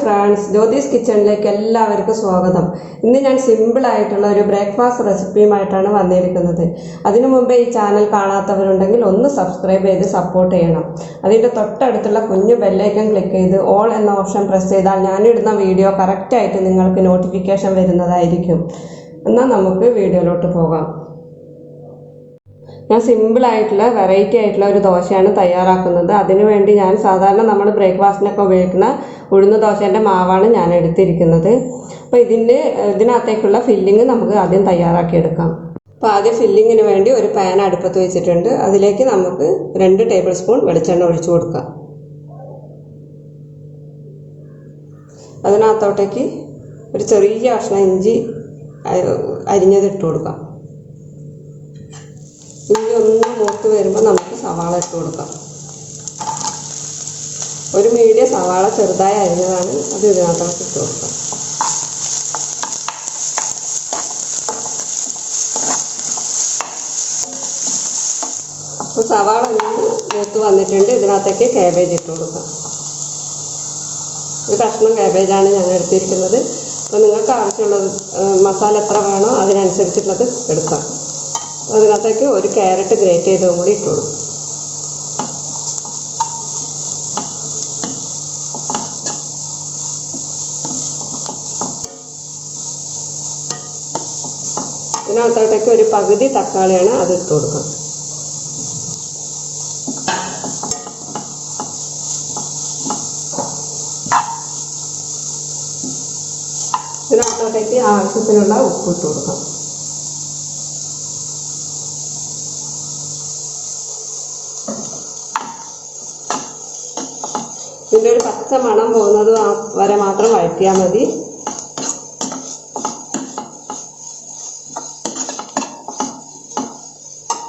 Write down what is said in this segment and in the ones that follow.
Friends, Jyothis കിച്ചണിലേക്ക് എല്ലാവർക്കും സ്വാഗതം. ഇന്ന് ഞാൻ സിമ്പിളായിട്ടുള്ള ഒരു ബ്രേക്ക്ഫാസ്റ്റ് റെസിപ്പിയുമായിട്ടാണ് വന്നിരിക്കുന്നത്. അതിനു മുമ്പേ ഈ ചാനൽ കാണാത്തവരുണ്ടെങ്കിൽ ഒന്ന് സബ്സ്ക്രൈബ് ചെയ്ത് സപ്പോർട്ട് ചെയ്യണം. അതിൻ്റെ തൊട്ടടുത്തുള്ള കുഞ്ഞു ബെല്ലൈക്കൺ ക്ലിക്ക് ചെയ്ത് ഓൾ എന്ന ഓപ്ഷൻ പ്രസ് ചെയ്താൽ ഞാനിടുന്ന വീഡിയോ കറക്റ്റായിട്ട് നിങ്ങൾക്ക് നോട്ടിഫിക്കേഷൻ വരുന്നതായിരിക്കും. എന്നാൽ നമുക്ക് വീഡിയോയിലോട്ട് പോകാം. ഞാൻ സിമ്പിളായിട്ടുള്ള വെറൈറ്റി ആയിട്ടുള്ള ഒരു ദോശയാണ് തയ്യാറാക്കുന്നത്. അതിനുവേണ്ടി ഞാൻ സാധാരണ നമ്മൾ ബ്രേക്ക്ഫാസ്റ്റിനൊക്കെ ഉപയോഗിക്കുന്ന ഉഴുന്ന് ദോശേൻ്റെ മാവാണ് ഞാൻ എടുത്തിരിക്കുന്നത്. അപ്പോൾ ഇതിനകത്തേക്കുള്ള ഫില്ലിങ് നമുക്ക് ആദ്യം തയ്യാറാക്കിയെടുക്കാം. അപ്പോൾ ആദ്യം ഫില്ലിങ്ങിന് വേണ്ടി ഒരു പാൻ അടുപ്പത്ത് വെച്ചിട്ടുണ്ട്. അതിലേക്ക് നമുക്ക് 2 ടേബിൾ സ്പൂൺ വെളിച്ചെണ്ണ ഒഴിച്ചു കൊടുക്കാം. അതിനകത്തോട്ടേക്ക് ഒരു ചെറിയ കഷ്ണം ഇഞ്ചി അരിഞ്ഞത് ഇട്ട് കൊടുക്കാം. ഇഞ്ചി ഒന്ന് മൂത്ത് വരുമ്പോൾ നമുക്ക് സവാള ഇട്ട് കൊടുക്കാം. ഒരു മീഡിയം സവാള ചെറുതായി അരിഞ്ഞതാണ്, അത് ഇതിനകത്തോട്ട് ഇട്ട് കൊടുക്കാം. അപ്പോൾ സവാള ഒന്ന് മൂത്ത് വന്നിട്ടുണ്ട്. ഇതിനകത്തേക്ക് കാബേജ് ഇട്ട് കൊടുക്കാം. ഒരു കഷ്ണം കാബേജാണ് ഞാൻ എടുത്തിരിക്കുന്നത്. അപ്പോൾ നിങ്ങൾക്ക് ആവശ്യമുള്ളത് മസാല എത്ര വേണോ അതിനനുസരിച്ചുള്ളത് എടുക്കാം. അതിനകത്തേക്ക് ഒരു ക്യാരറ്റ് ഗ്രേറ്റ് ചെയ്തതും കൂടി ഇട്ട് കൊടുക്കും. ഇതിനകത്തോട്ടേക്ക് ഒരു പകുതി തക്കാളിയാണ്, അത് ഇട്ട് കൊടുക്കാം. ഇതിനകത്തോട്ടേക്ക് ആവശ്യത്തിനുള്ള ഉപ്പ് ഇട്ട് കൊടുക്കാം. ഇതിൻ്റെ ഒരു പച്ച മണം പോകുന്നത് വരെ മാത്രം വഴറ്റിയാൽ മതി.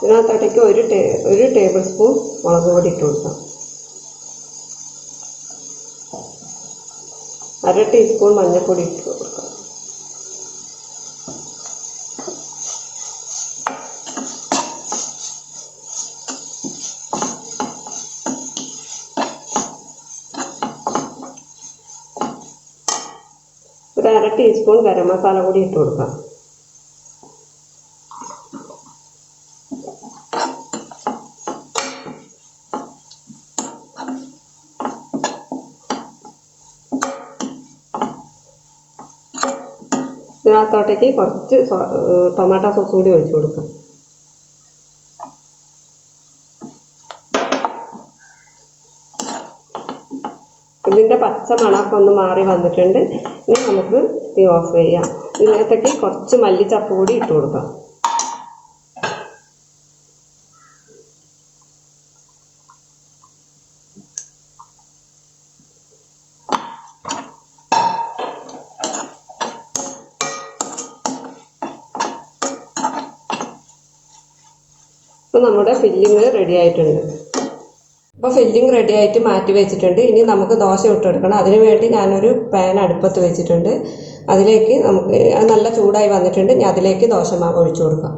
ഇതിനകത്തോട്ടേക്ക് ഒരു ടേബിൾ സ്പൂൺ മുളക് പൊടി ഇട്ട് കൊടുക്കാം. 1/2 ടീസ്പൂൺ മഞ്ഞൾപ്പൊടി ഇട്ട് കൊടുക്കാം. ഒരു 1/2 ടീസ്പൂൺ ഗരം മസാല കൂടി ഇട്ട് കൊടുക്കാം. ഇതിനകത്തോട്ടേക്ക് കുറച്ച് ടൊമാറ്റോ സോസ് കൂടി ഒഴിച്ചു കൊടുക്കാം. ഇതിൻ്റെ പച്ച മണമൊക്കെ ഒന്ന് മാറി വന്നിട്ടുണ്ട്. ഇനി നമുക്ക് തീ ഓഫ് ചെയ്യാം. ഇതിനകത്തേക്ക് കുറച്ച് മല്ലിച്ചപ്പ് കൂടി ഇട്ട് കൊടുക്കാം. ഇപ്പോൾ നമ്മുടെ ഫില്ലിങ് റെഡി ആയിട്ടുണ്ട്. അപ്പോൾ ഫില്ലിങ് റെഡി ആയിട്ട് മാറ്റി വെച്ചിട്ടുണ്ട്. ഇനി നമുക്ക് ദോശ ഇട്ടെടുക്കണം. അതിനു വേണ്ടി ഞാനൊരു പാൻ അടുപ്പത്ത് വെച്ചിട്ടുണ്ട്. അതിലേക്ക് നമുക്ക് നല്ല ചൂടായി വന്നിട്ടുണ്ട്. ഇനി അതിലേക്ക് ദോശമാവ് ഒഴിച്ചു കൊടുക്കാം.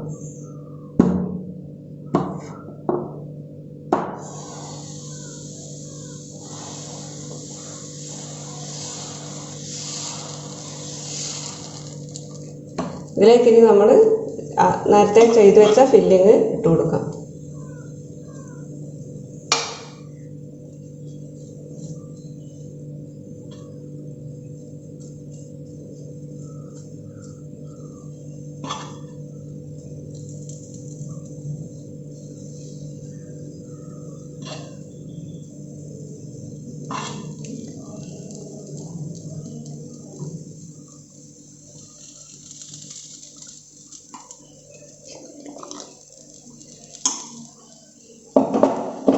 ഇതിലേക്ക് ഇനി നമ്മൾ നേരത്തെ ചെയ്തു വെച്ച ഫില്ലിങ് ഇട്ട് കൊടുക്കാം.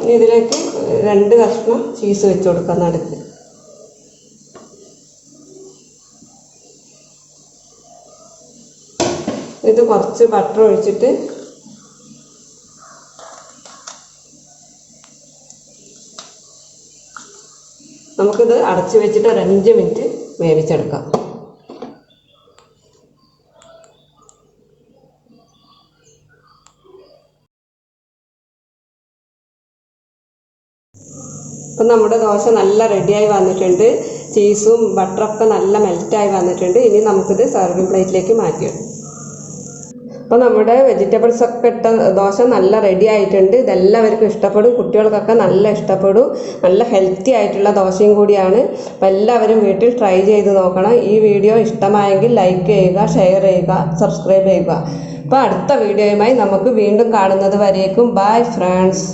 ഇനി ഇതിലേക്ക് 2 കഷ്ണം ചീസ് വെച്ച് കൊടുക്കാം നടുക്ക്. ഇത് കുറച്ച് ബട്ടർ ഒഴിച്ചിട്ട് നമുക്കിത് അടച്ചു വെച്ചിട്ട് ഒരു 5 മിനിറ്റ് വേവിച്ചെടുക്കാം. അപ്പം നമ്മുടെ ദോശ നല്ല റെഡിയായി വന്നിട്ടുണ്ട്. ചീസും ബട്ടറൊക്കെ നല്ല മെൽറ്റായി വന്നിട്ടുണ്ട്. ഇനി നമുക്കിത് സർവിങ് പ്ലേറ്റിലേക്ക് മാറ്റിയിടാം. അപ്പോൾ നമ്മുടെ വെജിറ്റബിൾസ് ഒക്കെ ഇട്ട ദോശ നല്ല റെഡി ആയിട്ടുണ്ട്. ഇതെല്ലാവർക്കും ഇഷ്ടപ്പെടും, കുട്ടികൾക്കൊക്കെ നല്ല ഇഷ്ടപ്പെടും. നല്ല ഹെൽത്തി ആയിട്ടുള്ള ദോശയും കൂടിയാണ്. അപ്പോൾ എല്ലാവരും വീട്ടിൽ ട്രൈ ചെയ്ത് നോക്കണം. ഈ വീഡിയോ ഇഷ്ടമായെങ്കിൽ ലൈക്ക് ചെയ്യുക, ഷെയർ ചെയ്യുക, സബ്സ്ക്രൈബ് ചെയ്യുക. അപ്പോൾ അടുത്ത വീഡിയോയുമായി നമുക്ക് വീണ്ടും കാണുന്നത് വരേക്കും ബൈ ഫ്രണ്ട്സ്.